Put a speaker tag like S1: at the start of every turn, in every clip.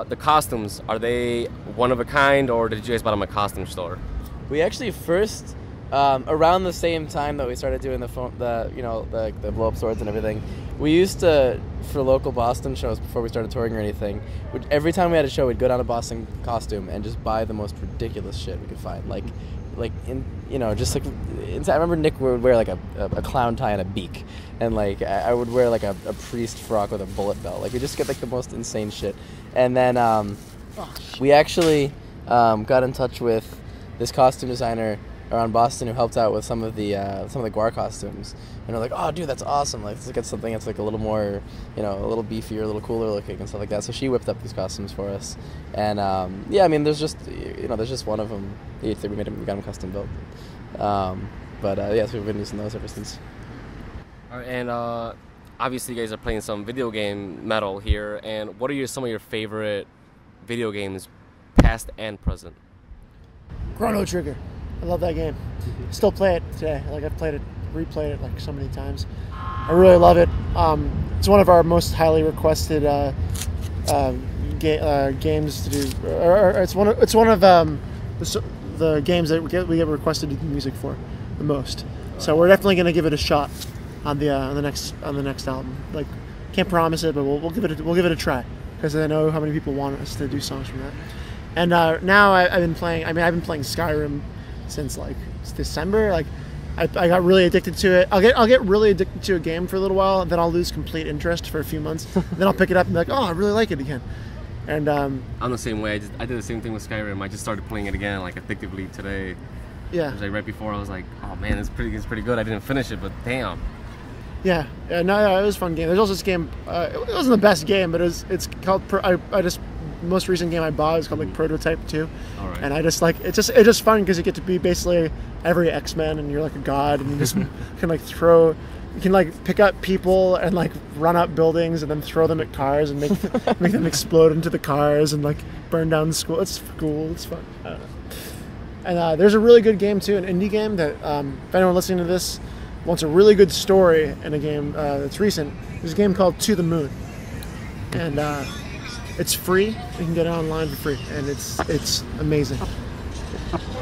S1: the costumes, are they one of a kind, or did you guys buy them at a costume store?
S2: We actually first, around the same time that we started doing the blow up swords and everything, we used to, for local Boston shows before we started touring or anything, every time we had a show, we'd go down to Boston Costume and just buy the most ridiculous shit we could find. I remember Nick would wear like a clown tie and a beak, and like I would wear like a priest frock with a bullet belt. Like we just get like the most insane shit. And then we actually got in touch with this costume designer around Boston who helped out with some of the Guar costumes, and we're like, oh dude, that's awesome, like let's get something that's like a little more, a little beefier, a little cooler looking and stuff like that. So she whipped up these costumes for us, and there's just one of them each that we got them custom built, so we've been using those ever since.
S1: All right, and obviously you guys are playing some video game metal here, and what are some of your favorite video games, past and present?
S3: Chrono Trigger. I love that game. Still play it today. Like I've replayed it like so many times. I really love it. It's one of our most highly requested games to do. It's one of the games that we get requested to do music for the most. So we're definitely going to give it a shot on the next album. Like can't promise it, but we'll give it a try because I know how many people want us to do songs from that. And now I've been playing Skyrim since like December. Like I got really addicted to it. I'll get really addicted to a game for a little while, and then I'll lose complete interest for a few months. Then I'll pick it up and be like, oh, I really like it again. And I'm
S1: the same way. I did the same thing with Skyrim. I just started playing it again, like addictively today.
S3: Yeah.
S1: It was like right before I was like, oh man, it's pretty good. I didn't finish it, but damn.
S3: Yeah. No, it was a fun game. There's also this game. It wasn't the best game, but it's called. The most recent game I bought is called like Prototype 2.
S1: All right.
S3: And I just like it's just fun because you get to be basically every X-Men and you're like a god, and you just you can like pick up people and like run up buildings and then throw them at cars and make them explode into the cars and like burn down the school. It's cool. It's fun. I don't know. And there's a really good game too, an indie game that if anyone listening to this wants a really good story in a game that's recent, there's a game called To the Moon, and it's free. You can get it online for free, and it's amazing.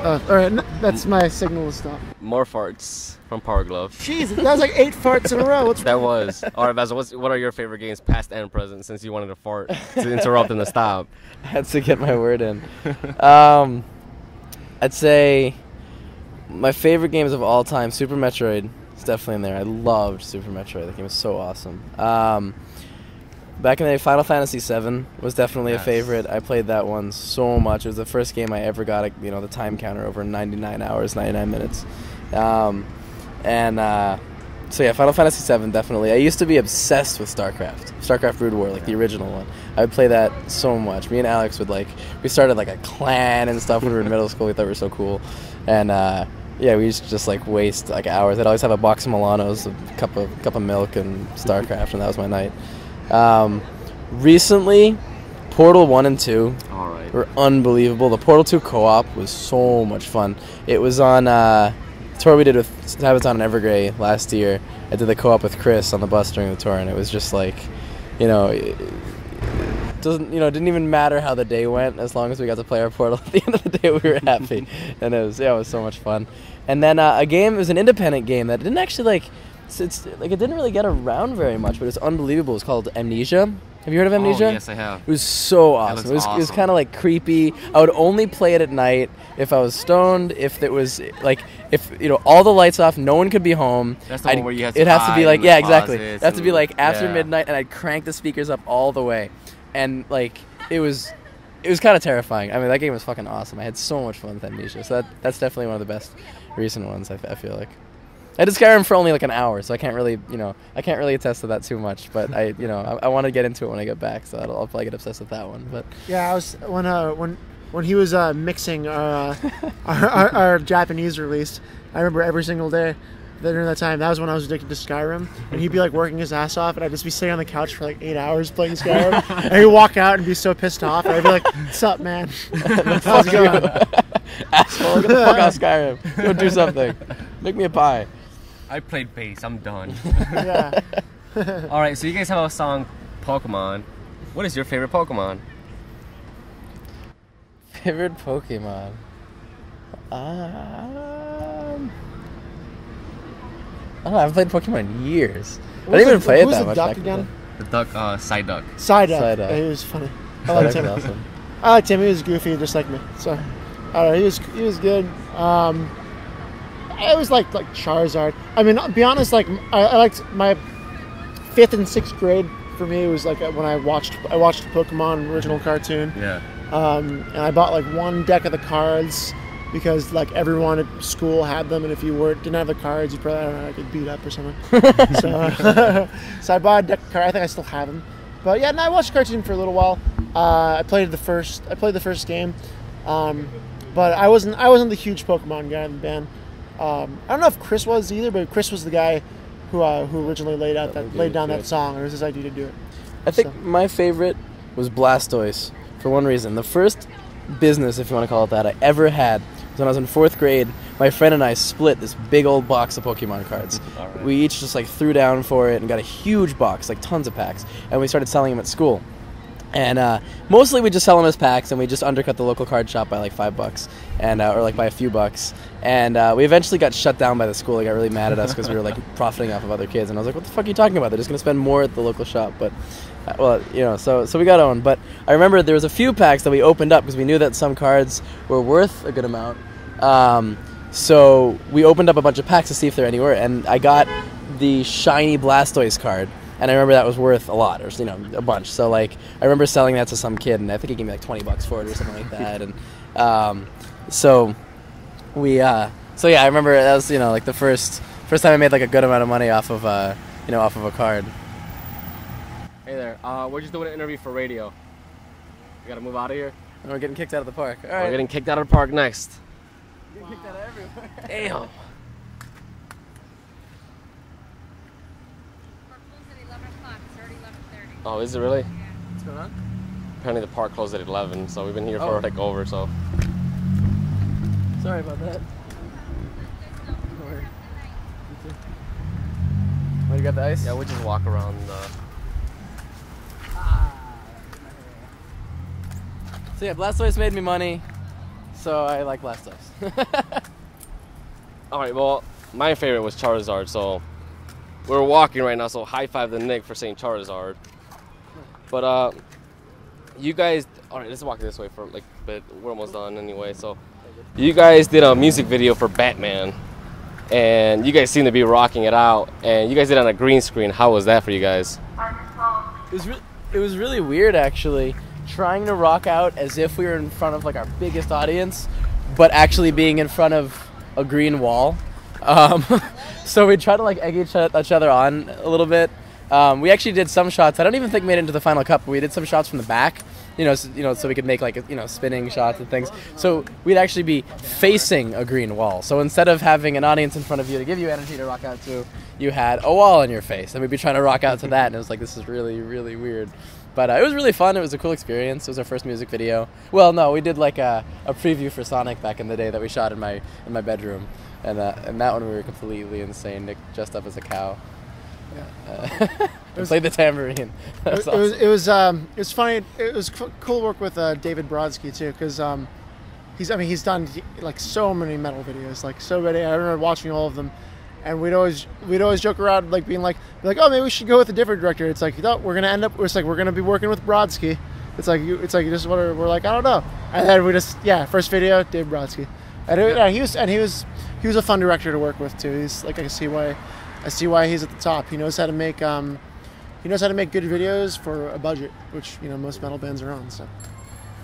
S3: All right, that's my signal to stop.
S1: More farts from Powerglove.
S3: Jeez, that was like 8 farts in a row.
S1: That was. All right, Bassil, what are your favorite games, past and present, since you wanted to fart to interrupt and to stop?
S2: I had to get my word in. I'd say my favorite games of all time, Super Metroid is definitely in there. I loved Super Metroid. That game was so awesome. Back in the day, Final Fantasy VII was definitely a favorite. I played that one so much. It was the first game I ever got, the time counter over 99 hours, 99 minutes. So yeah, Final Fantasy VII, definitely. I used to be obsessed with StarCraft Brood War, like the original one. I would play that so much. Me and Alex would we started like a clan and stuff when we were in middle school. We thought we were so cool. And we used to just waste hours. I'd always have a box of Milanos, a cup of milk, and StarCraft, and that was my night. Recently, Portal 1 and 2 were unbelievable. The Portal 2 co-op was so much fun. It was on tour we did with Sabaton and Evergrey last year. I did the co-op with Chris on the bus during the tour, and it was just didn't even matter how the day went as long as we got to play our Portal. At the end of the day, we were happy, and it was so much fun. And then it was an independent game that didn't actually it didn't really get around very much, but it's unbelievable. It's called Amnesia. Have you heard of Amnesia?
S1: Oh, yes, I have.
S2: It was so awesome. It was kind of creepy. I would only play it at night if I was stoned. If it was all the lights off, no one could be home.
S1: That's the one where you have to.
S2: It has to be exactly. It has to be after
S1: yeah.
S2: midnight, and I'd crank the speakers up all the way, and it was kind of terrifying. I mean, that game was fucking awesome. I had so much fun with Amnesia. So that's definitely one of the best recent ones. I feel like. I did Skyrim for only an hour, so I can't really attest to that too much. But I want to get into it when I get back, so I'll probably get obsessed with that one. But
S3: yeah, I was when he was mixing our Japanese release. I remember every single day during that time. That was when I was addicted to Skyrim, and he'd be working his ass off, and I'd just be sitting on the couch for 8 hours playing Skyrim, and he'd walk out and be so pissed off, and I'd be like, "What's up, man? How's it going?"
S2: Asshole, get the fuck out of Skyrim. Go do something. Make me a pie.
S1: I played bass. I'm done.
S3: Yeah.
S1: All right, so you guys have a song, Pokemon. What is your favorite Pokemon?
S2: Favorite Pokemon? I don't know, I haven't played Pokemon in years. I didn't even play it that much
S3: duck
S2: back
S3: again?
S1: The duck, Psyduck.
S3: Psyduck.
S2: Psyduck.
S3: Yeah, he was funny. I liked him.
S2: Awesome.
S3: I liked him. He was goofy, just like me. So, he was good. It was like Charizard. I mean, I'll be honest. Like I liked my 5th and 6th grade. For me, it was like when I watched the Pokemon original cartoon.
S1: Yeah. And
S3: I bought like one deck of the cards because like everyone at school had them, and if you didn't have the cards, you probably, I don't know, get beat up or something. So I bought a deck of cards. I think I still have them. But yeah, no, I watched the cartoon for a little while. I played the first game, but I wasn't the huge Pokemon guy in the band. I don't know if Chris was either, but Chris was the guy who originally laid down that song. It was his idea to do it.
S2: I think my favorite was Blastoise for one reason. The first business, if you want to call it that, I ever had was when I was in 4th grade. My friend and I split this big old box of Pokemon cards.
S1: Right.
S2: We each just like threw down for it and got a huge box, like tons of packs, and we started selling them at school. And mostly we just sell them as packs, and we just undercut the local card shop by like $5, and or like by a few bucks. And we eventually got shut down by the school. They got really mad at us because we were like profiting off of other kids. And I was like, "What the fuck are you talking about? They're just gonna spend more at the local shop." But well, you know, so we got owned. But I remember there was a few packs that we opened up because we knew that some cards were worth a good amount. So we opened up a bunch of packs to see if they're anywhere, and I got the shiny Blastoise card. And I remember that was worth a lot, or a bunch. So like, I remember selling that to some kid, and I think he gave me like $20 for it or something like that. And so yeah, I remember that was like the first time I made like a good amount of money off of off of a card.
S1: Hey there, we're just doing an interview for radio. We gotta move out of here.
S2: And we're getting kicked out of the park. All right.
S1: We're getting kicked out of the park next.
S2: We're getting kicked out of everywhere.
S1: Damn. Oh, is it really?
S2: Yeah. What's going on?
S1: Apparently the park closed at 11, so we've been here for like over, so.
S2: Sorry about that. Want to grab the ice?
S1: Yeah, we'll just walk around
S2: So yeah, Blastoise made me money, so I like Blastoise.
S1: Alright, well, my favorite was Charizard, so we're walking right now, so high five to Nick for saying Charizard. But you guys, all right, let's walk this way for like a bit. We're almost done anyway. So you guys did a music video for Batman, and you guys seem to be rocking it out. And you guys did it on a green screen. How was that for you guys?
S2: It was really weird, actually, trying to rock out as if we were in front of like our biggest audience, but actually being in front of a green wall. So we tried to like egg each other on a little bit. We actually did some shots. I don't even think made it into the final cut, but we did some shots from the back, so we could make like spinning shots and things. So we'd actually be facing a green wall. So instead of having an audience in front of you to give you energy to rock out to, you had a wall in your face, and we'd be trying to rock out to that. And it was like, this is really, really weird. But it was really fun. It was a cool experience. It was our first music video. Well, no, we did like a preview for Sonic back in the day that we shot in my bedroom, and that one we were completely insane. Nick dressed up as a cow. Played the tambourine.
S3: It was funny. It was cool to work with David Brodsky too, because he's done like so many metal videos, like so many. I remember watching all of them, and we'd always joke around like being like, oh, maybe we should go with a different director. It's like, no, we're gonna be working with Brodsky. It's like just what we're like, I don't know. And then first video, Dave Brodsky, and he was a fun director to work with too. He's like, I see why he's at the top. He knows how to make good videos for a budget, which most metal bands are on. So.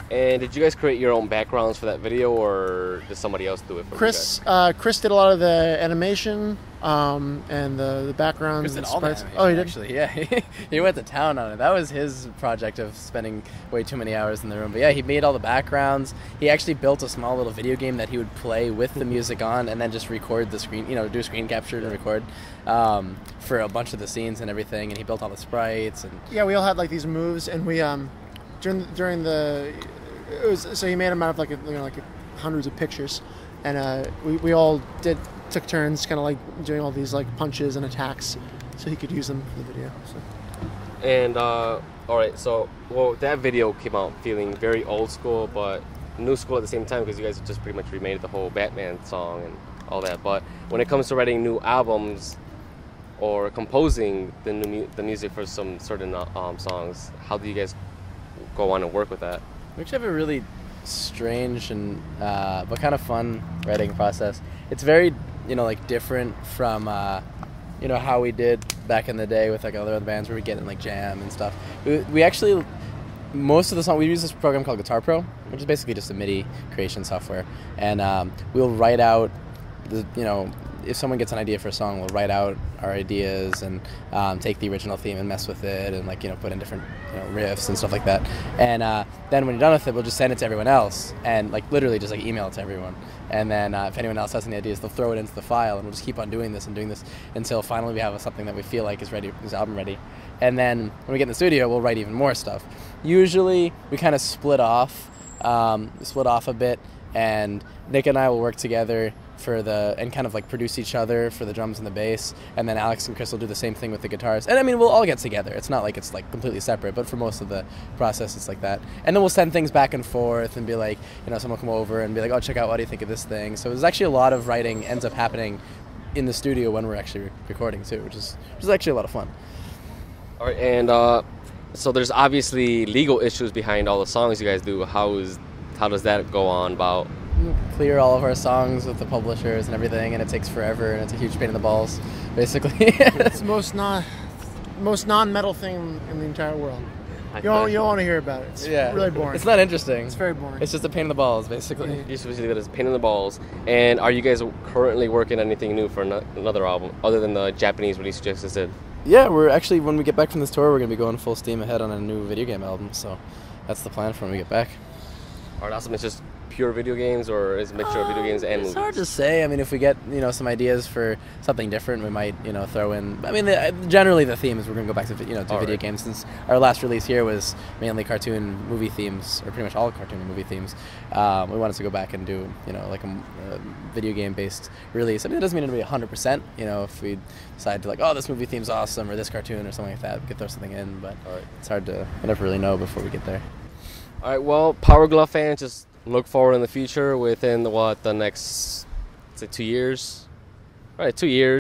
S1: And did you guys create your own backgrounds for that video, or did somebody else do it for you guys?
S3: Chris did a lot of the animation and the backgrounds.
S2: Chris did
S3: and
S2: all the
S3: sprites.
S2: animation,
S3: Oh, he did?
S2: actually, yeah. He went to town on it. That was his project of spending way too many hours in the room. But yeah, he made all the backgrounds. He actually built a small little video game that he would play with the music on, and then just record the screen, do screen capture and record for a bunch of the scenes and everything. And he built all the sprites. And
S3: yeah, we all had like these moves, and we during the so he made them out of like hundreds of pictures, and we all took turns kind of like doing all these like punches and attacks, so he could use them for the video. So.
S1: And all right, so that video came out feeling very old school, but new school at the same time because you guys just pretty much remade the whole Batman song and all that. But when it comes to writing new albums or composing the music for some certain songs, how do you guys go on and work with that?
S2: We actually have a really strange and but kind of fun writing process. It's very, like different from how we did back in the day with like other bands where we get in like jam and stuff. We actually, most of the song, we use this program called Guitar Pro, which is basically just a MIDI creation software, and we'll write out if someone gets an idea for a song, we'll write out our ideas and take the original theme and mess with it and put in different riffs and stuff like that. And then when you're done with it, we'll just send it to everyone else and literally just email it to everyone. And then if anyone else has any ideas, they'll throw it into the file, and we'll just keep on doing this until finally we have something that we feel like is ready, is album ready. And then when we get in the studio, we'll write even more stuff. Usually we kind of split off a bit, and Nick and I will work together and kind of produce each other for the drums and the bass, and then Alex and Chris will do the same thing with the guitars. And we'll all get together. It's not like it's completely separate, but for most of the process it's like that. And then we'll send things back and forth and be someone will come over and be like, oh, check out, what do you think of this thing? So there's actually a lot of writing ends up happening in the studio when we're actually recording too, which is actually a lot of fun.
S1: All right, and so there's obviously legal issues behind all the songs you guys do. How does that go on about?
S2: Clear all of our songs with the publishers and everything, and it takes forever, and it's a huge pain in the balls, basically.
S3: It's the most non-metal thing in the entire world. You don't want to hear about it. It's really boring.
S2: It's not interesting.
S3: It's very boring.
S2: It's just a pain in the balls, basically.
S1: You just basically got a pain in the balls. And are you guys currently working on anything new for another album other than the Japanese release you just did?
S2: Yeah, we're actually, when we get back from this tour, we're going to be going full steam ahead on a new video game album, so that's the plan for when we get back.
S1: Are that something just pure video games, or is it a mixture of video games and movies?
S2: It's hard to say. If we get some ideas for something different, we might throw in. Generally the theme is we're going to go back to video games, since our last release here was mainly cartoon movie themes, or pretty much all cartoon and movie themes. We wanted to go back and do a video game based release. It doesn't mean it'll be 100%. If we decide to this movie theme's awesome, or this cartoon or something like that, we could throw something in. But it's hard to never really know before we get there.
S1: All right. Well, Powerglove fans, just look forward in the future within the next 2 years. All right, 2 years.